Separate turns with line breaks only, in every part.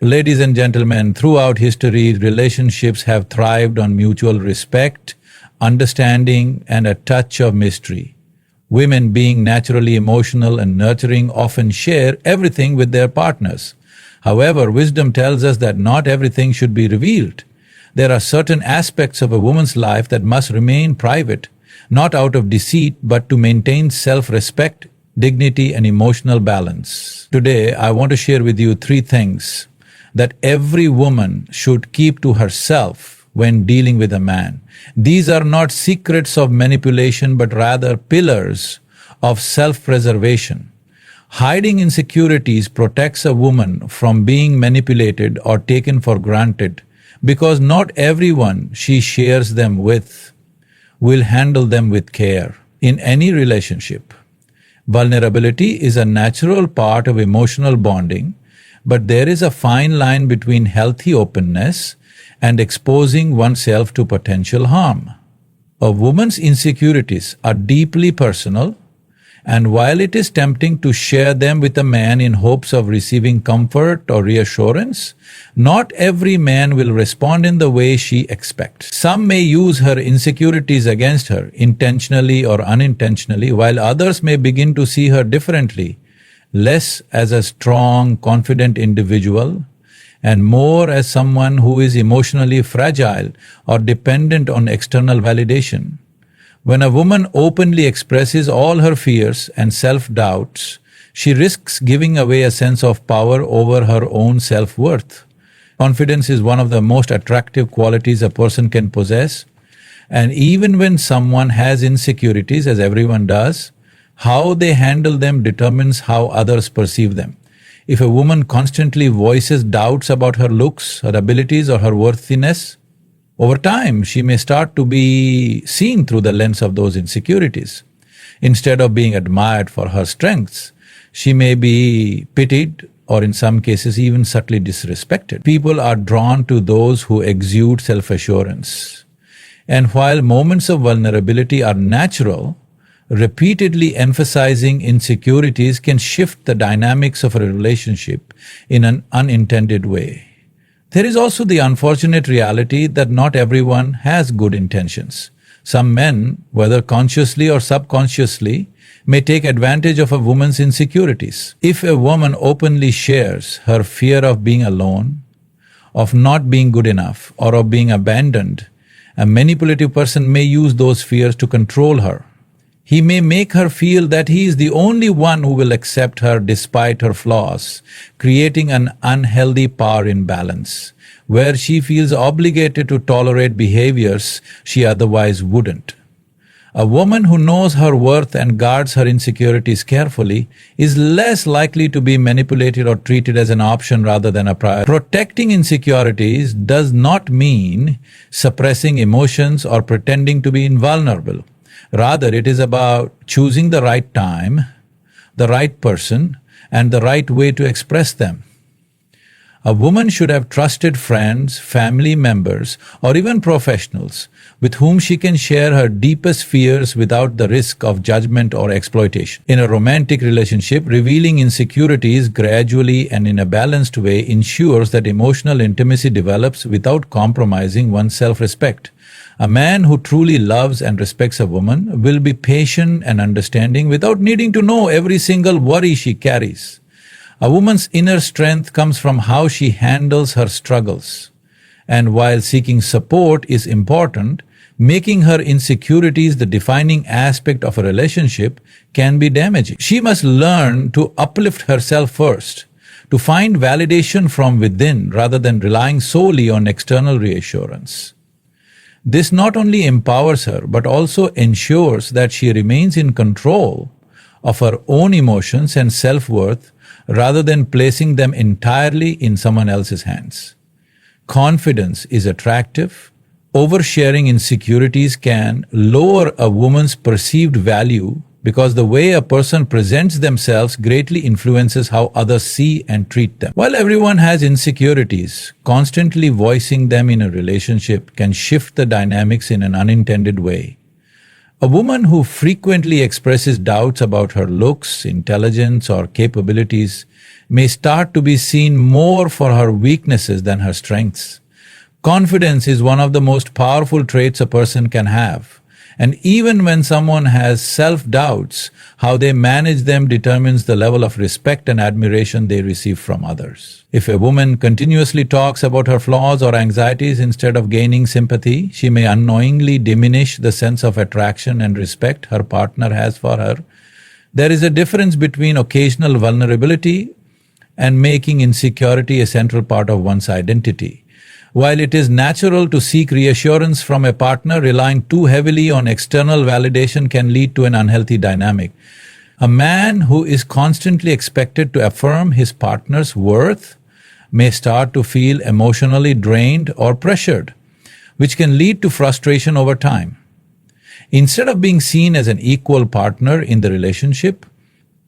Ladies and gentlemen, throughout history, relationships have thrived on mutual respect, understanding, and a touch of mystery. Women, being naturally emotional and nurturing, often share everything with their partners. However, wisdom tells us that not everything should be revealed. There are certain aspects of a woman's life that must remain private, not out of deceit, but to maintain self-respect, dignity, and emotional balance. Today, I want to share with you three things that every woman should keep to herself when dealing with a man. These are not secrets of manipulation, but rather pillars of self-preservation. Hiding insecurities protects a woman from being manipulated or taken for granted, because not everyone she shares them with will handle them with care. In any relationship, vulnerability is a natural part of emotional bonding, but there is a fine line between healthy openness and exposing oneself to potential harm. A woman's insecurities are deeply personal, and while it is tempting to share them with a man in hopes of receiving comfort or reassurance, not every man will respond in the way she expects. Some may use her insecurities against her, intentionally or unintentionally, while others may begin to see her differently, less as a strong, confident individual, and more as someone who is emotionally fragile or dependent on external validation. When a woman openly expresses all her fears and self-doubts, she risks giving away a sense of power over her own self-worth. Confidence is one of the most attractive qualities a person can possess, and even when someone has insecurities, as everyone does, how they handle them determines how others perceive them. If a woman constantly voices doubts about her looks, her abilities, or her worthiness, over time she may start to be seen through the lens of those insecurities. Instead of being admired for her strengths, she may be pitied or in some cases even subtly disrespected. People are drawn to those who exude self-assurance. And while moments of vulnerability are natural, repeatedly emphasizing insecurities can shift the dynamics of a relationship in an unintended way. There is also the unfortunate reality that not everyone has good intentions. Some men, whether consciously or subconsciously, may take advantage of a woman's insecurities. If a woman openly shares her fear of being alone, of not being good enough, or of being abandoned, a manipulative person may use those fears to control her. He may make her feel that he is the only one who will accept her despite her flaws, creating an unhealthy power imbalance, where she feels obligated to tolerate behaviors she otherwise wouldn't. A woman who knows her worth and guards her insecurities carefully is less likely to be manipulated or treated as an option rather than a priority. Protecting insecurities does not mean suppressing emotions or pretending to be invulnerable. Rather, it is about choosing the right time, the right person, and the right way to express them. A woman should have trusted friends, family members, or even professionals with whom she can share her deepest fears without the risk of judgment or exploitation. In a romantic relationship, revealing insecurities gradually and in a balanced way ensures that emotional intimacy develops without compromising one's self-respect. A man who truly loves and respects a woman will be patient and understanding without needing to know every single worry she carries. A woman's inner strength comes from how she handles her struggles. And while seeking support is important, making her insecurities the defining aspect of a relationship can be damaging. She must learn to uplift herself first, to find validation from within rather than relying solely on external reassurance. This not only empowers her, but also ensures that she remains in control of her own emotions and self-worth rather than placing them entirely in someone else's hands. Confidence is attractive. Oversharing insecurities can lower a woman's perceived value because the way a person presents themselves greatly influences how others see and treat them. While everyone has insecurities, constantly voicing them in a relationship can shift the dynamics in an unintended way. A woman who frequently expresses doubts about her looks, intelligence, or capabilities may start to be seen more for her weaknesses than her strengths. Confidence is one of the most powerful traits a person can have. And even when someone has self-doubts, how they manage them determines the level of respect and admiration they receive from others. If a woman continuously talks about her flaws or anxieties instead of gaining sympathy, she may unknowingly diminish the sense of attraction and respect her partner has for her. There is a difference between occasional vulnerability and making insecurity a central part of one's identity. While it is natural to seek reassurance from a partner, relying too heavily on external validation can lead to an unhealthy dynamic. A man who is constantly expected to affirm his partner's worth may start to feel emotionally drained or pressured, which can lead to frustration over time. Instead of being seen as an equal partner in the relationship,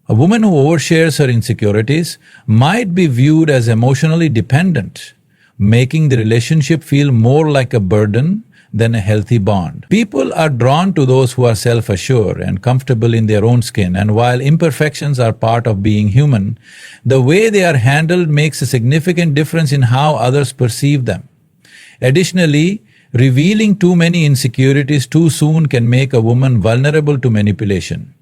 a woman who overshares her insecurities might be viewed as emotionally dependent, making the relationship feel more like a burden than a healthy bond. People are drawn to those who are self-assured and comfortable in their own skin, and while imperfections are part of being human, the way they are handled makes a significant difference in how others perceive them. Additionally, revealing too many insecurities too soon can make a woman vulnerable to manipulation.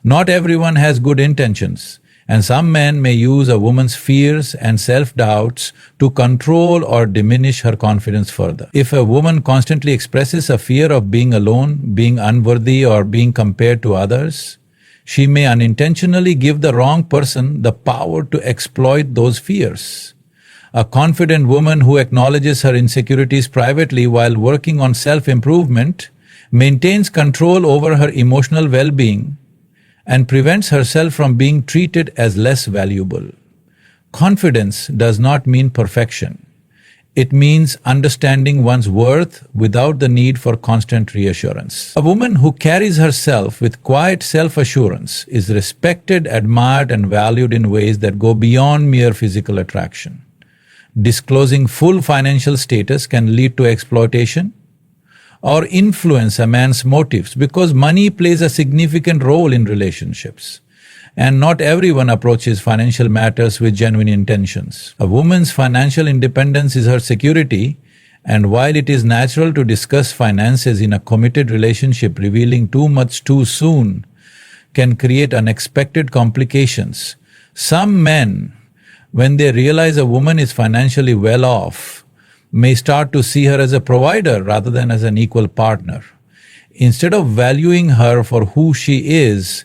Not everyone has good intentions, and some men may use a woman's fears and self-doubts to control or diminish her confidence further. If a woman constantly expresses a fear of being alone, being unworthy, or being compared to others, she may unintentionally give the wrong person the power to exploit those fears. A confident woman who acknowledges her insecurities privately while working on self-improvement maintains control over her emotional well-being and prevents herself from being treated as less valuable. Confidence does not mean perfection. It means understanding one's worth without the need for constant reassurance. A woman who carries herself with quiet self-assurance is respected, admired, and valued in ways that go beyond mere physical attraction. Disclosing full financial status can lead to exploitation or influence a man's motives, because money plays a significant role in relationships, and not everyone approaches financial matters with genuine intentions. A woman's financial independence is her security, and while it is natural to discuss finances in a committed relationship, revealing too much too soon can create unexpected complications. Some men, when they realize a woman is financially well off, may start to see her as a provider rather than as an equal partner. Instead of valuing her for who she is,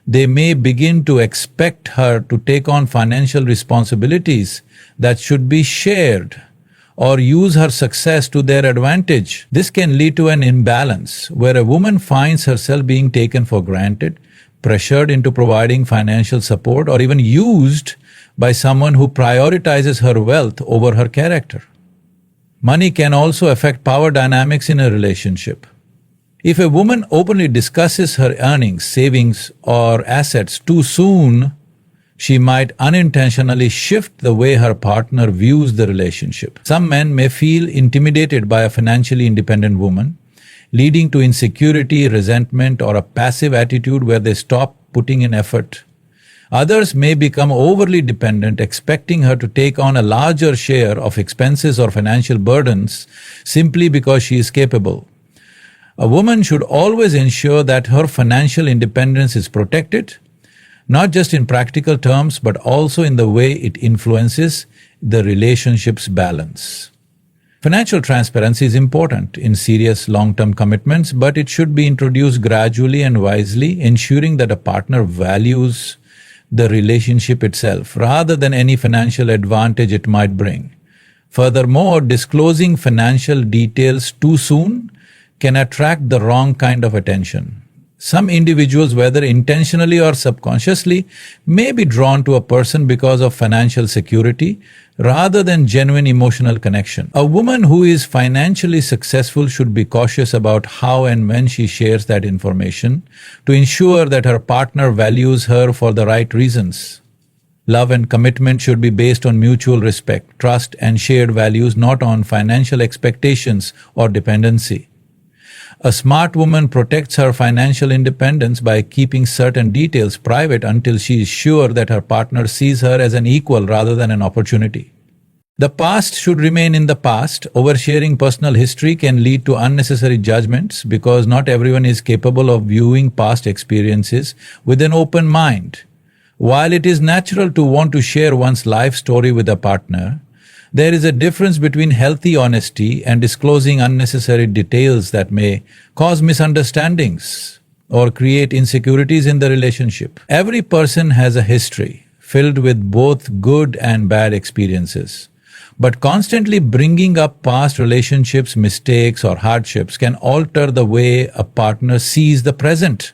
they may begin to expect her to take on financial responsibilities that should be shared, or use her success to their advantage. This can lead to an imbalance where a woman finds herself being taken for granted, pressured into providing financial support, or even used by someone who prioritizes her wealth over her character. Money can also affect power dynamics in a relationship. If a woman openly discusses her earnings, savings, or assets too soon, she might unintentionally shift the way her partner views the relationship. Some men may feel intimidated by a financially independent woman, leading to insecurity, resentment, or a passive attitude where they stop putting in effort. Others may become overly dependent, expecting her to take on a larger share of expenses or financial burdens simply because she is capable. A woman should always ensure that her financial independence is protected, not just in practical terms, but also in the way it influences the relationship's balance. Financial transparency is important in serious long-term commitments, but it should be introduced gradually and wisely, ensuring that a partner values the relationship itself rather than any financial advantage it might bring. Furthermore, disclosing financial details too soon can attract the wrong kind of attention. Some individuals, whether intentionally or subconsciously, may be drawn to a person because of financial security rather than genuine emotional connection. A woman who is financially successful should be cautious about how and when she shares that information to ensure that her partner values her for the right reasons. Love and commitment should be based on mutual respect, trust, and shared values, not on financial expectations or dependency. A smart woman protects her financial independence by keeping certain details private until she is sure that her partner sees her as an equal rather than an opportunity. The past should remain in the past. Oversharing personal history can lead to unnecessary judgments because not everyone is capable of viewing past experiences with an open mind. While it is natural to want to share one's life story with a partner, there is a difference between healthy honesty and disclosing unnecessary details that may cause misunderstandings or create insecurities in the relationship. Every person has a history filled with both good and bad experiences. But constantly bringing up past relationships, mistakes, or hardships can alter the way a partner sees the present.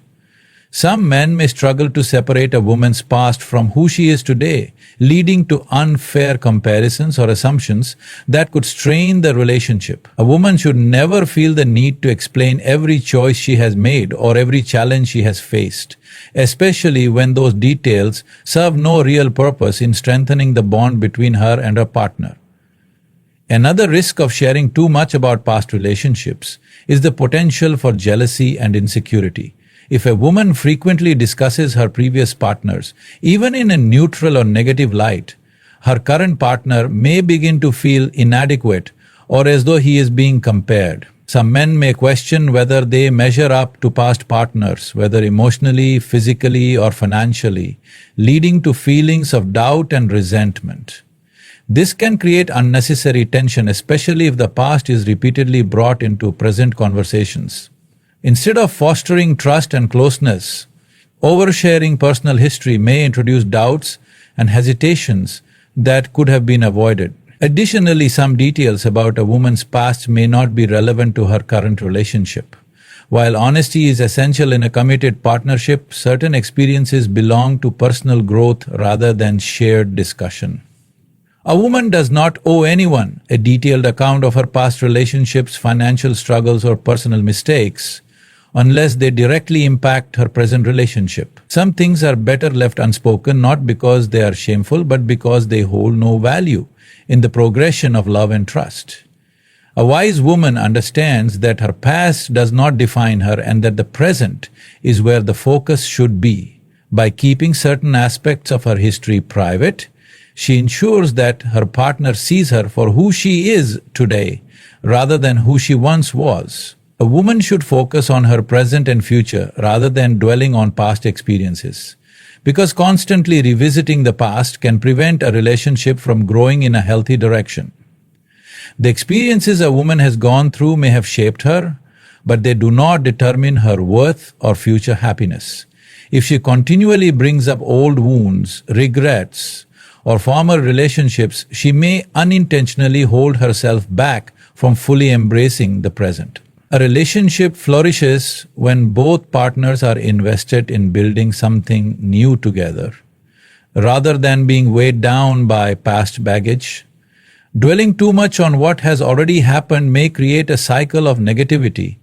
Some men may struggle to separate a woman's past from who she is today, leading to unfair comparisons or assumptions that could strain the relationship. A woman should never feel the need to explain every choice she has made or every challenge she has faced, especially when those details serve no real purpose in strengthening the bond between her and her partner. Another risk of sharing too much about past relationships is the potential for jealousy and insecurity. If a woman frequently discusses her previous partners, even in a neutral or negative light, her current partner may begin to feel inadequate or as though he is being compared. Some men may question whether they measure up to past partners, whether emotionally, physically, or financially, leading to feelings of doubt and resentment. This can create unnecessary tension, especially if the past is repeatedly brought into present conversations. Instead of fostering trust and closeness, oversharing personal history may introduce doubts and hesitations that could have been avoided. Additionally, some details about a woman's past may not be relevant to her current relationship. While honesty is essential in a committed partnership, certain experiences belong to personal growth rather than shared discussion. A woman does not owe anyone a detailed account of her past relationships, financial struggles, or personal mistakes unless they directly impact her present relationship. Some things are better left unspoken, not because they are shameful, but because they hold no value in the progression of love and trust. A wise woman understands that her past does not define her and that the present is where the focus should be. By keeping certain aspects of her history private, she ensures that her partner sees her for who she is today rather than who she once was. A woman should focus on her present and future rather than dwelling on past experiences, because constantly revisiting the past can prevent a relationship from growing in a healthy direction. The experiences a woman has gone through may have shaped her, but they do not determine her worth or future happiness. If she continually brings up old wounds, regrets, or former relationships, she may unintentionally hold herself back from fully embracing the present. A relationship flourishes when both partners are invested in building something new together, rather than being weighed down by past baggage. Dwelling too much on what has already happened may create a cycle of negativity,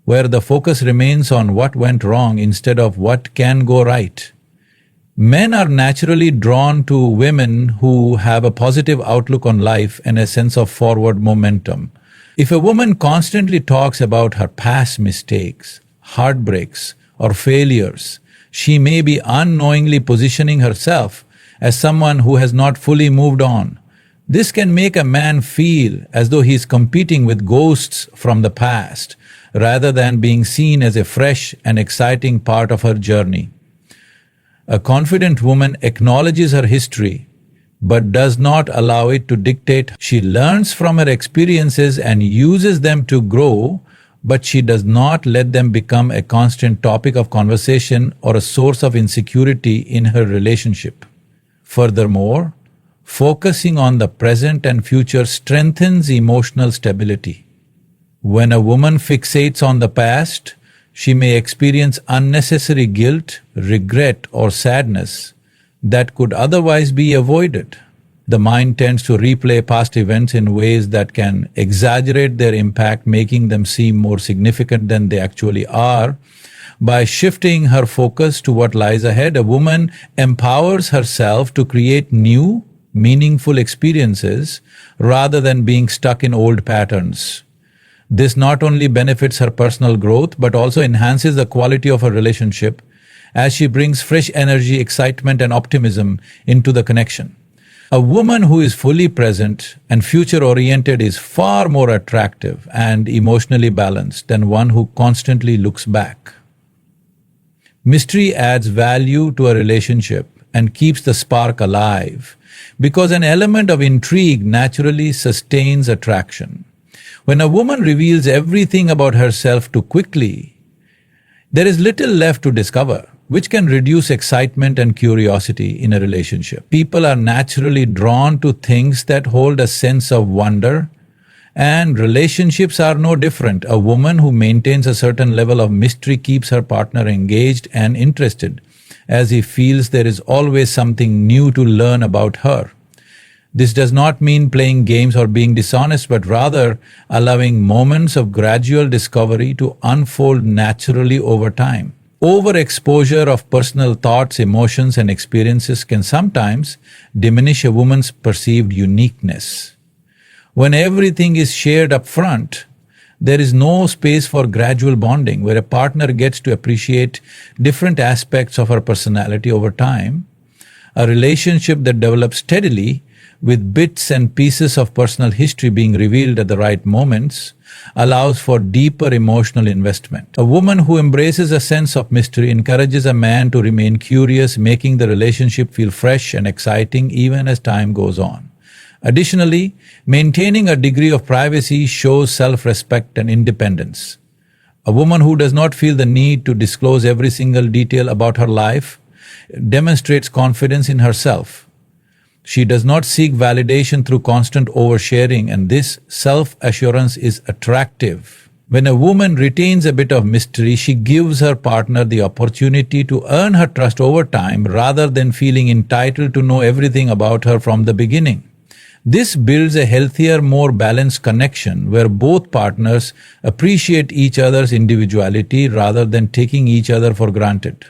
where the focus remains on what went wrong instead of what can go right. Men are naturally drawn to women who have a positive outlook on life and a sense of forward momentum. If a woman constantly talks about her past mistakes, heartbreaks, or failures, she may be unknowingly positioning herself as someone who has not fully moved on. This can make a man feel as though he is competing with ghosts from the past, rather than being seen as a fresh and exciting part of her journey. A confident woman acknowledges her history, but does not allow it to dictate. She learns from her experiences and uses them to grow, but she does not let them become a constant topic of conversation or a source of insecurity in her relationship. Furthermore, focusing on the present and future strengthens emotional stability. When a woman fixates on the past, she may experience unnecessary guilt, regret, or sadness that could otherwise be avoided. The mind tends to replay past events in ways that can exaggerate their impact, making them seem more significant than they actually are. By shifting her focus to what lies ahead, a woman empowers herself to create new, meaningful experiences rather than being stuck in old patterns. This not only benefits her personal growth but also enhances the quality of her relationship as she brings fresh energy, excitement, and optimism into the connection. A woman who is fully present and future oriented is far more attractive and emotionally balanced than one who constantly looks back. Mystery adds value to a relationship and keeps the spark alive because an element of intrigue naturally sustains attraction. When a woman reveals everything about herself too quickly, there is little left to discover, which can reduce excitement and curiosity in a relationship. People are naturally drawn to things that hold a sense of wonder, and relationships are no different. A woman who maintains a certain level of mystery keeps her partner engaged and interested, as he feels there is always something new to learn about her. This does not mean playing games or being dishonest, but rather allowing moments of gradual discovery to unfold naturally over time. Overexposure of personal thoughts, emotions, and experiences can sometimes diminish a woman's perceived uniqueness. When everything is shared up front, there is no space for gradual bonding, where a partner gets to appreciate different aspects of her personality over time. A relationship that develops steadily, with bits and pieces of personal history being revealed at the right moments, allows for deeper emotional investment. A woman who embraces a sense of mystery encourages a man to remain curious, making the relationship feel fresh and exciting even as time goes on. Additionally, maintaining a degree of privacy shows self-respect and independence. A woman who does not feel the need to disclose every single detail about her life demonstrates confidence in herself. She does not seek validation through constant oversharing, and this self-assurance is attractive. When a woman retains a bit of mystery, she gives her partner the opportunity to earn her trust over time rather than feeling entitled to know everything about her from the beginning. This builds a healthier, more balanced connection where both partners appreciate each other's individuality rather than taking each other for granted.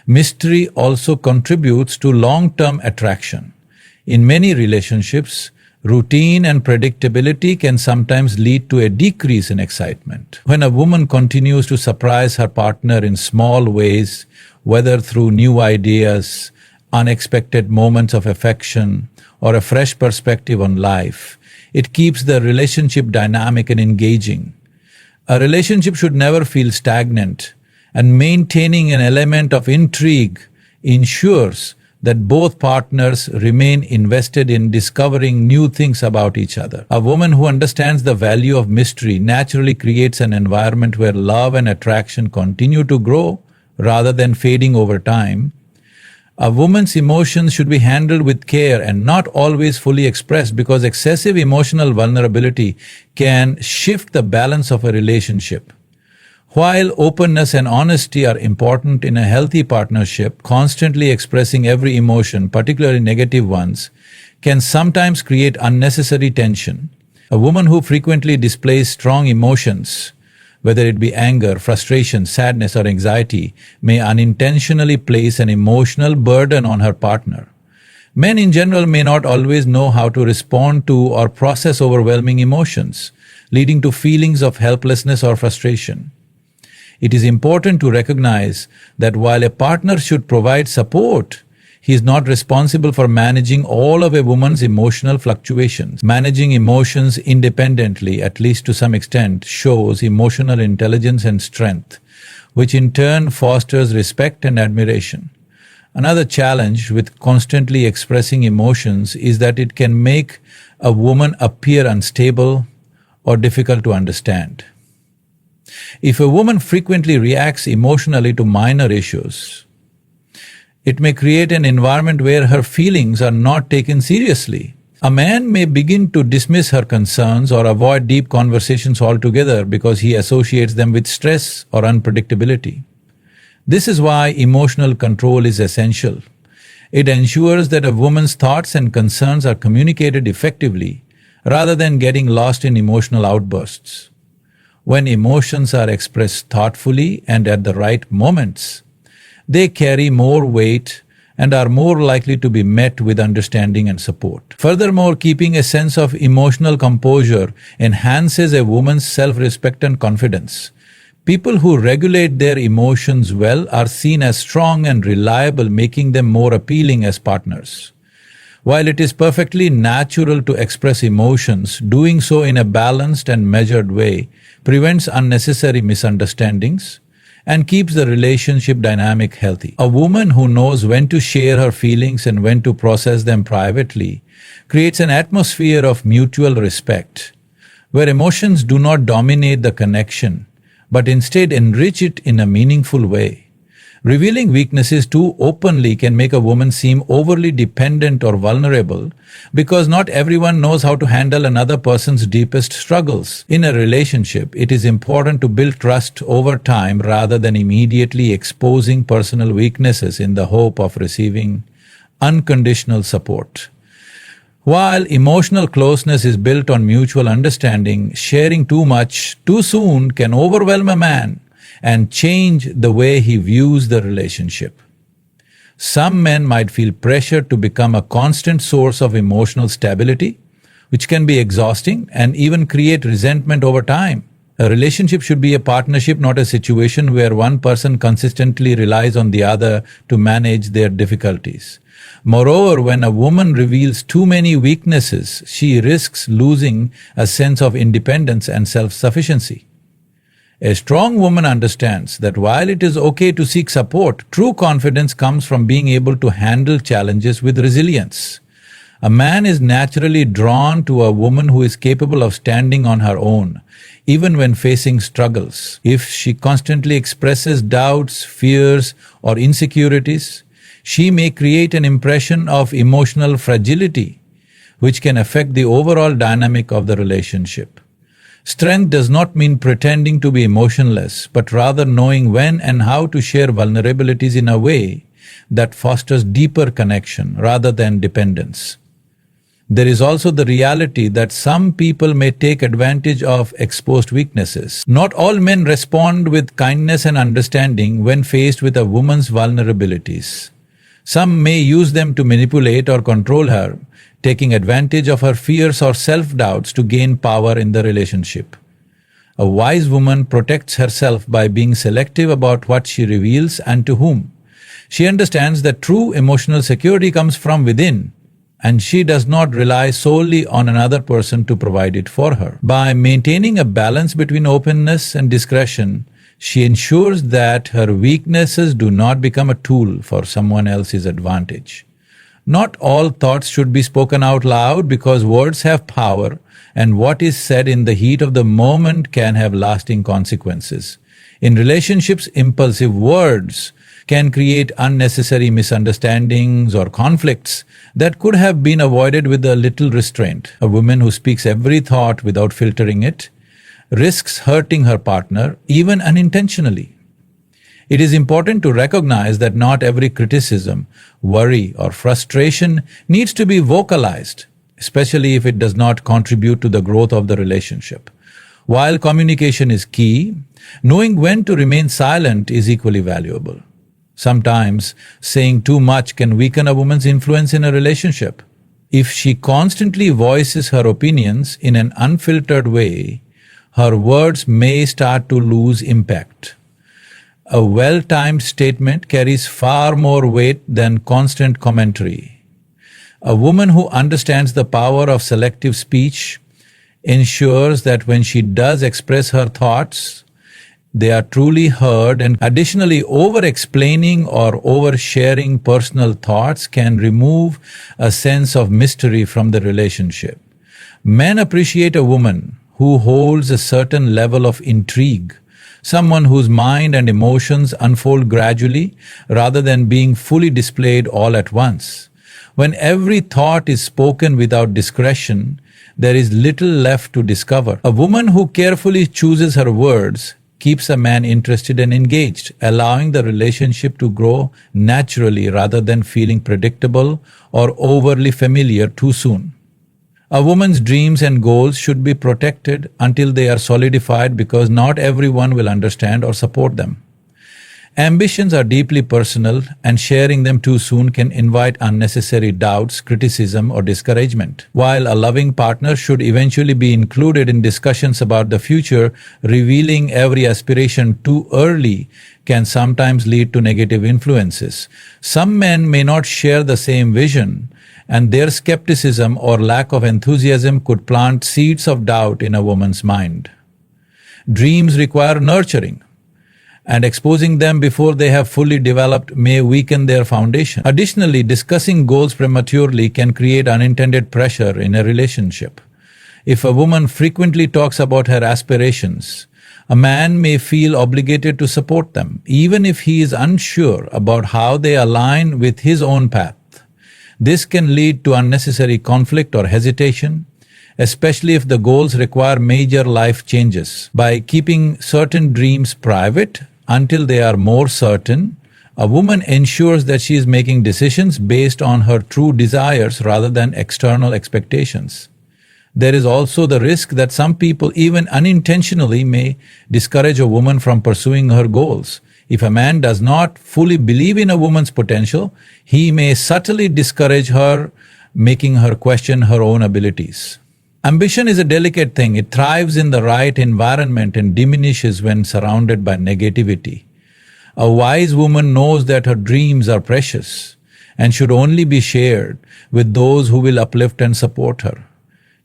Mystery also contributes to long-term attraction. In many relationships, routine and predictability can sometimes lead to a decrease in excitement. When a woman continues to surprise her partner in small ways, whether through new ideas, unexpected moments of affection, or a fresh perspective on life, it keeps the relationship dynamic and engaging. A relationship should never feel stagnant, and maintaining an element of intrigue ensures that both partners remain invested in discovering new things about each other. A woman who understands the value of mystery naturally creates an environment where love and attraction continue to grow rather than fading over time. A woman's emotions should be handled with care and not always fully expressed, because excessive emotional vulnerability can shift the balance of a relationship. While openness and honesty are important in a healthy partnership, constantly expressing every emotion, particularly negative ones, can sometimes create unnecessary tension. A woman who frequently displays strong emotions, whether it be anger, frustration, sadness, or anxiety, may unintentionally place an emotional burden on her partner. Men in general may not always know how to respond to or process overwhelming emotions, leading to feelings of helplessness or frustration. It is important to recognize that while a partner should provide support, he is not responsible for managing all of a woman's emotional fluctuations. Managing emotions independently, at least to some extent, shows emotional intelligence and strength, which in turn fosters respect and admiration. Another challenge with constantly expressing emotions is that it can make a woman appear unstable or difficult to understand. If a woman frequently reacts emotionally to minor issues, it may create an environment where her feelings are not taken seriously. A man may begin to dismiss her concerns or avoid deep conversations altogether because he associates them with stress or unpredictability. This is why emotional control is essential. It ensures that a woman's thoughts and concerns are communicated effectively rather than getting lost in emotional outbursts. When emotions are expressed thoughtfully and at the right moments, they carry more weight and are more likely to be met with understanding and support. Furthermore, keeping a sense of emotional composure enhances a woman's self-respect and confidence. People who regulate their emotions well are seen as strong and reliable, making them more appealing as partners. While it is perfectly natural to express emotions, doing so in a balanced and measured way prevents unnecessary misunderstandings and keeps the relationship dynamic healthy. A woman who knows when to share her feelings and when to process them privately creates an atmosphere of mutual respect, where emotions do not dominate the connection, but instead enrich it in a meaningful way. Revealing weaknesses too openly can make a woman seem overly dependent or vulnerable because not everyone knows how to handle another person's deepest struggles. In a relationship, it is important to build trust over time rather than immediately exposing personal weaknesses in the hope of receiving unconditional support. While emotional closeness is built on mutual understanding, sharing too much too soon can overwhelm a man and change the way he views the relationship. Some men might feel pressured to become a constant source of emotional stability, which can be exhausting and even create resentment over time. A relationship should be a partnership, not a situation where one person consistently relies on the other to manage their difficulties. Moreover, when a woman reveals too many weaknesses, she risks losing a sense of independence and self-sufficiency. A strong woman understands that while it is okay to seek support, true confidence comes from being able to handle challenges with resilience. A man is naturally drawn to a woman who is capable of standing on her own, even when facing struggles. If she constantly expresses doubts, fears, or insecurities, she may create an impression of emotional fragility, which can affect the overall dynamic of the relationship. Strength does not mean pretending to be emotionless, but rather knowing when and how to share vulnerabilities in a way that fosters deeper connection rather than dependence. There is also the reality that some people may take advantage of exposed weaknesses. Not all men respond with kindness and understanding when faced with a woman's vulnerabilities. Some may use them to manipulate or control her, taking advantage of her fears or self-doubts to gain power in the relationship. A wise woman protects herself by being selective about what she reveals and to whom. She understands that true emotional security comes from within, and she does not rely solely on another person to provide it for her. By maintaining a balance between openness and discretion, she ensures that her weaknesses do not become a tool for someone else's advantage. Not all thoughts should be spoken out loud because words have power, and what is said in the heat of the moment can have lasting consequences. In relationships, impulsive words can create unnecessary misunderstandings or conflicts that could have been avoided with a little restraint. A woman who speaks every thought without filtering it risks hurting her partner, even unintentionally. It is important to recognize that not every criticism, worry, or frustration needs to be vocalized, especially if it does not contribute to the growth of the relationship. While communication is key, knowing when to remain silent is equally valuable. Sometimes, saying too much can weaken a woman's influence in a relationship. If she constantly voices her opinions in an unfiltered way, her words may start to lose impact. A well-timed statement carries far more weight than constant commentary. A woman who understands the power of selective speech ensures that when she does express her thoughts, they are truly heard, and additionally, over-explaining or over-sharing personal thoughts can remove a sense of mystery from the relationship. Men appreciate a woman who holds a certain level of intrigue, someone whose mind and emotions unfold gradually rather than being fully displayed all at once. When every thought is spoken without discretion, there is little left to discover. A woman who carefully chooses her words keeps a man interested and engaged, allowing the relationship to grow naturally rather than feeling predictable or overly familiar too soon. A woman's dreams and goals should be protected until they are solidified because not everyone will understand or support them. Ambitions are deeply personal, and sharing them too soon can invite unnecessary doubts, criticism, or discouragement. While a loving partner should eventually be included in discussions about the future, revealing every aspiration too early can sometimes lead to negative influences. Some men may not share the same vision, and their skepticism or lack of enthusiasm could plant seeds of doubt in a woman's mind. Dreams require nurturing, and exposing them before they have fully developed may weaken their foundation. Additionally, discussing goals prematurely can create unintended pressure in a relationship. If a woman frequently talks about her aspirations, a man may feel obligated to support them, even if he is unsure about how they align with his own path. This can lead to unnecessary conflict or hesitation, especially if the goals require major life changes. By keeping certain dreams private until they are more certain, a woman ensures that she is making decisions based on her true desires rather than external expectations. There is also the risk that some people, even unintentionally, may discourage a woman from pursuing her goals. If a man does not fully believe in a woman's potential, he may subtly discourage her, making her question her own abilities. Ambition is a delicate thing. It thrives in the right environment and diminishes when surrounded by negativity. A wise woman knows that her dreams are precious and should only be shared with those who will uplift and support her.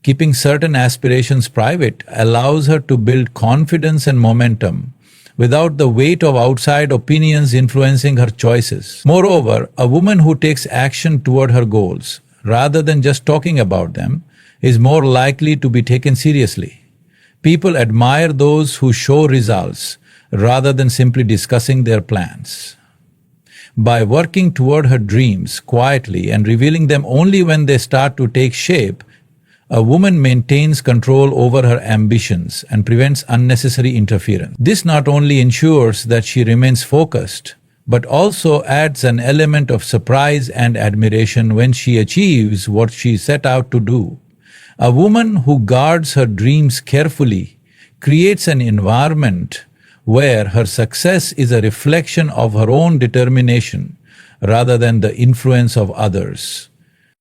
Keeping certain aspirations private allows her to build confidence and momentum without the weight of outside opinions influencing her choices. Moreover, a woman who takes action toward her goals, rather than just talking about them, is more likely to be taken seriously. People admire those who show results rather than simply discussing their plans. By working toward her dreams quietly and revealing them only when they start to take shape, a woman maintains control over her ambitions and prevents unnecessary interference. This not only ensures that she remains focused, but also adds an element of surprise and admiration when she achieves what she set out to do. A woman who guards her dreams carefully creates an environment where her success is a reflection of her own determination rather than the influence of others.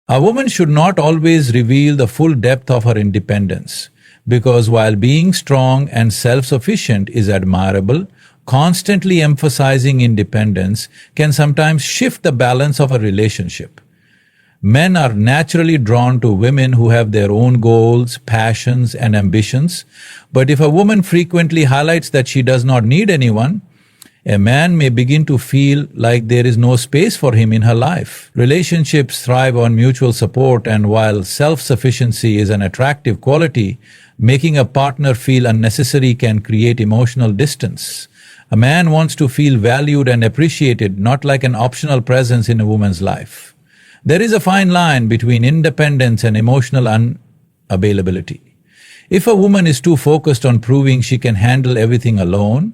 A woman should not always reveal the full depth of her independence, because while being strong and self-sufficient is admirable, constantly emphasizing independence can sometimes shift the balance of a relationship. Men are naturally drawn to women who have their own goals, passions, and ambitions, but if a woman frequently highlights that she does not need anyone, a man may begin to feel like there is no space for him in her life. Relationships thrive on mutual support, and while self-sufficiency is an attractive quality, making a partner feel unnecessary can create emotional distance. A man wants to feel valued and appreciated, not like an optional presence in a woman's life. There is a fine line between independence and emotional unavailability. If a woman is too focused on proving she can handle everything alone,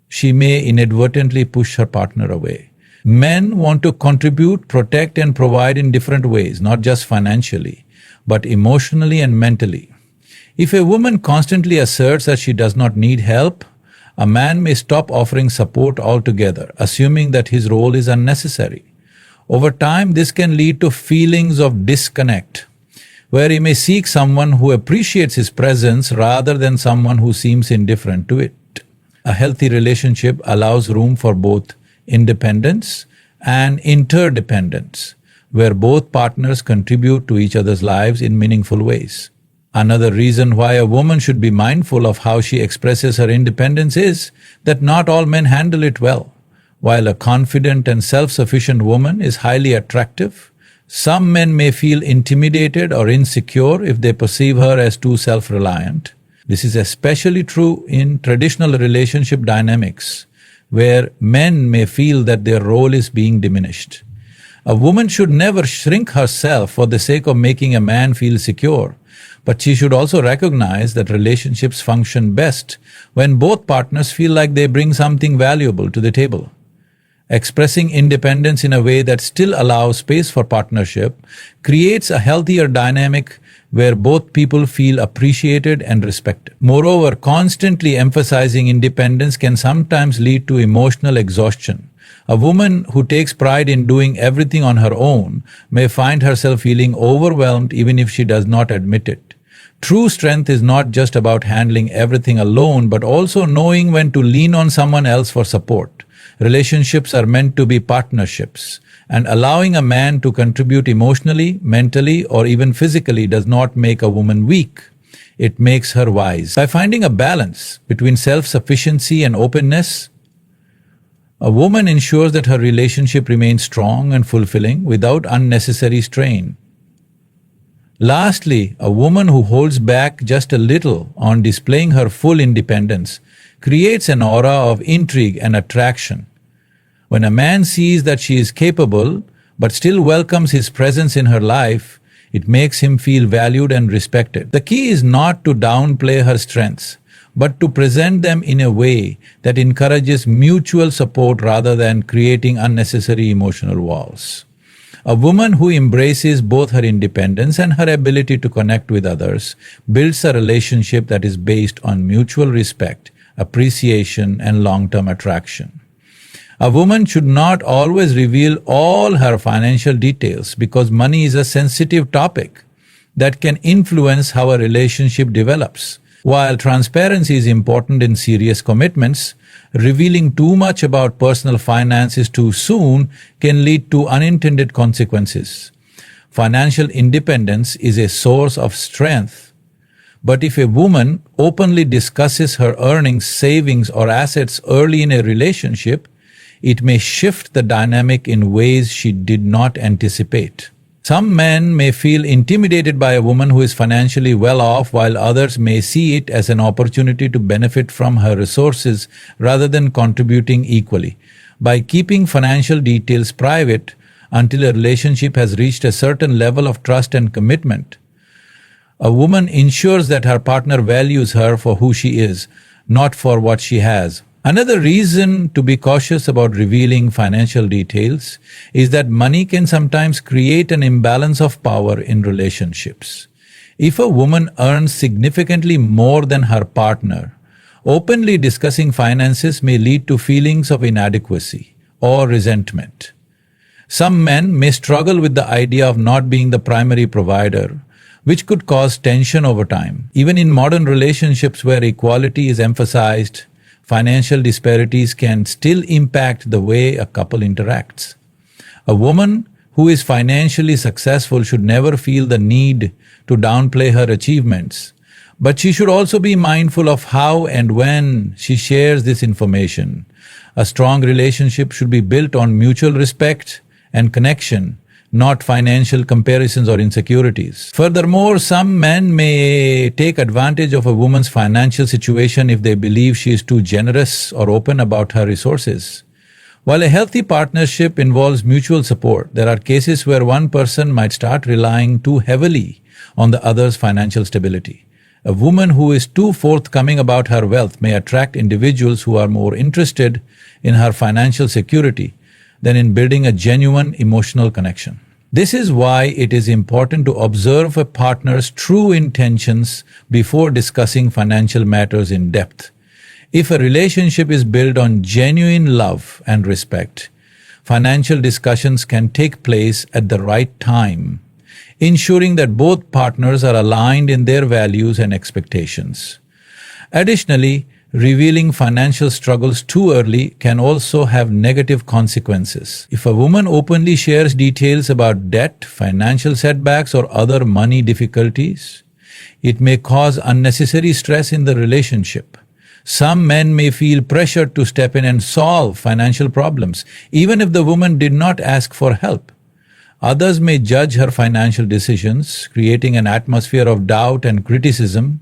she may inadvertently push her partner away. Men want to contribute, protect, and provide in different ways, not just financially, but emotionally and mentally. If a woman constantly asserts that she does not need help, a man may stop offering support altogether, assuming that his role is unnecessary. Over time, this can lead to feelings of disconnect, where he may seek someone who appreciates his presence rather than someone who seems indifferent to it. A healthy relationship allows room for both independence and interdependence, where both partners contribute to each other's lives in meaningful ways. Another reason why a woman should be mindful of how she expresses her independence is that not all men handle it well. While a confident and self-sufficient woman is highly attractive, some men may feel intimidated or insecure if they perceive her as too self-reliant. This is especially true in traditional relationship dynamics, where men may feel that their role is being diminished. A woman should never shrink herself for the sake of making a man feel secure, but she should also recognize that relationships function best when both partners feel like they bring something valuable to the table. Expressing independence in a way that still allows space for partnership creates a healthier dynamic where both people feel appreciated and respected. Moreover, constantly emphasizing independence can sometimes lead to emotional exhaustion. A woman who takes pride in doing everything on her own may find herself feeling overwhelmed even if she does not admit it. True strength is not just about handling everything alone, but also knowing when to lean on someone else for support. Relationships are meant to be partnerships, and allowing a man to contribute emotionally, mentally, or even physically does not make a woman weak. It makes her wise. By finding a balance between self-sufficiency and openness, a woman ensures that her relationship remains strong and fulfilling without unnecessary strain. Lastly, a woman who holds back just a little on displaying her full independence creates an aura of intrigue and attraction. When a man sees that she is capable but still welcomes his presence in her life, it makes him feel valued and respected. The key is not to downplay her strengths, but to present them in a way that encourages mutual support rather than creating unnecessary emotional walls. A woman who embraces both her independence and her ability to connect with others builds a relationship that is based on mutual respect, appreciation, and long-term attraction. A woman should not always reveal all her financial details because money is a sensitive topic that can influence how a relationship develops. While transparency is important in serious commitments, revealing too much about personal finances too soon can lead to unintended consequences. Financial independence is a source of strength, but if a woman openly discusses her earnings, savings, or assets early in a relationship, it may shift the dynamic in ways she did not anticipate. Some men may feel intimidated by a woman who is financially well off, while others may see it as an opportunity to benefit from her resources rather than contributing equally. By keeping financial details private until a relationship has reached a certain level of trust and commitment, a woman ensures that her partner values her for who she is, not for what she has. Another reason to be cautious about revealing financial details is that money can sometimes create an imbalance of power in relationships. If a woman earns significantly more than her partner, openly discussing finances may lead to feelings of inadequacy or resentment. Some men may struggle with the idea of not being the primary provider, which could cause tension over time. Even in modern relationships where equality is emphasized, financial disparities can still impact the way a couple interacts. A woman who is financially successful should never feel the need to downplay her achievements, but she should also be mindful of how and when she shares this information. A strong relationship should be built on mutual respect and connection, not financial comparisons or insecurities. Furthermore, some men may take advantage of a woman's financial situation if they believe she is too generous or open about her resources. While a healthy partnership involves mutual support, there are cases where one person might start relying too heavily on the other's financial stability. A woman who is too forthcoming about her wealth may attract individuals who are more interested in her financial security than in building a genuine emotional connection. This is why it is important to observe a partner's true intentions before discussing financial matters in depth. If a relationship is built on genuine love and respect, financial discussions can take place at the right time, ensuring that both partners are aligned in their values and expectations. Additionally, revealing financial struggles too early can also have negative consequences. If a woman openly shares details about debt, financial setbacks, or other money difficulties, it may cause unnecessary stress in the relationship. Some men may feel pressured to step in and solve financial problems, even if the woman did not ask for help. Others may judge her financial decisions, creating an atmosphere of doubt and criticism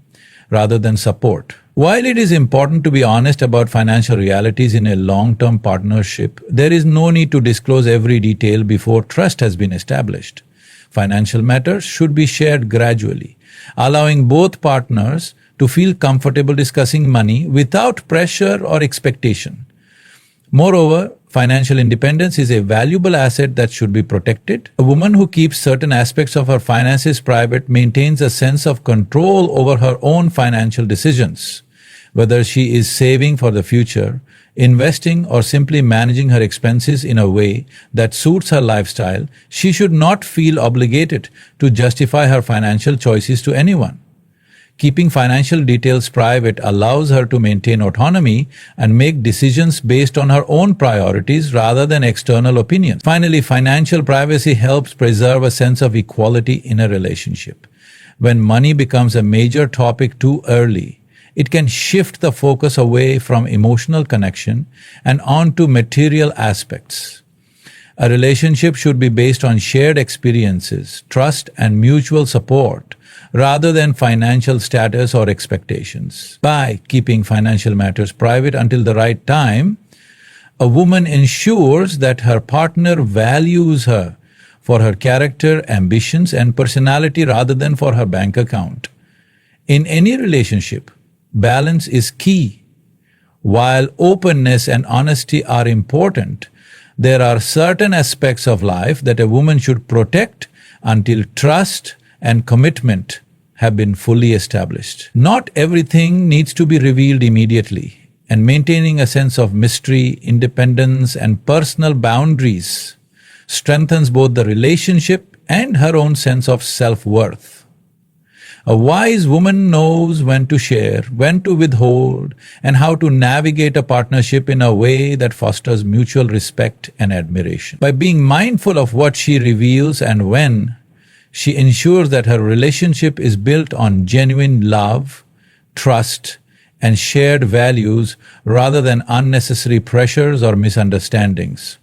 rather than support. While it is important to be honest about financial realities in a long-term partnership, there is no need to disclose every detail before trust has been established. Financial matters should be shared gradually, allowing both partners to feel comfortable discussing money without pressure or expectation. Moreover, Financial independence is a valuable asset that should be protected. A woman who keeps certain aspects of her finances private maintains a sense of control over her own financial decisions. Whether she is saving for the future, investing, or simply managing her expenses in a way that suits her lifestyle, she should not feel obligated to justify her financial choices to anyone. Keeping financial details private allows her to maintain autonomy and make decisions based on her own priorities rather than external opinions. Finally, financial privacy helps preserve a sense of equality in a relationship. When money becomes a major topic too early, it can shift the focus away from emotional connection and onto material aspects. A relationship should be based on shared experiences, trust, and mutual support, rather than financial status or expectations. By keeping financial matters private until the right time, a woman ensures that her partner values her for her character, ambitions, and personality rather than for her bank account. In any relationship, balance is key. While openness and honesty are important, there are certain aspects of life that a woman should protect until trust and commitment have been fully established. Not everything needs to be revealed immediately, and maintaining a sense of mystery, independence, and personal boundaries strengthens both the relationship and her own sense of self-worth. A wise woman knows when to share, when to withhold, and how to navigate a partnership in a way that fosters mutual respect and admiration. By being mindful of what she reveals and when, she ensures that her relationship is built on genuine love, trust, and shared values rather than unnecessary pressures or misunderstandings.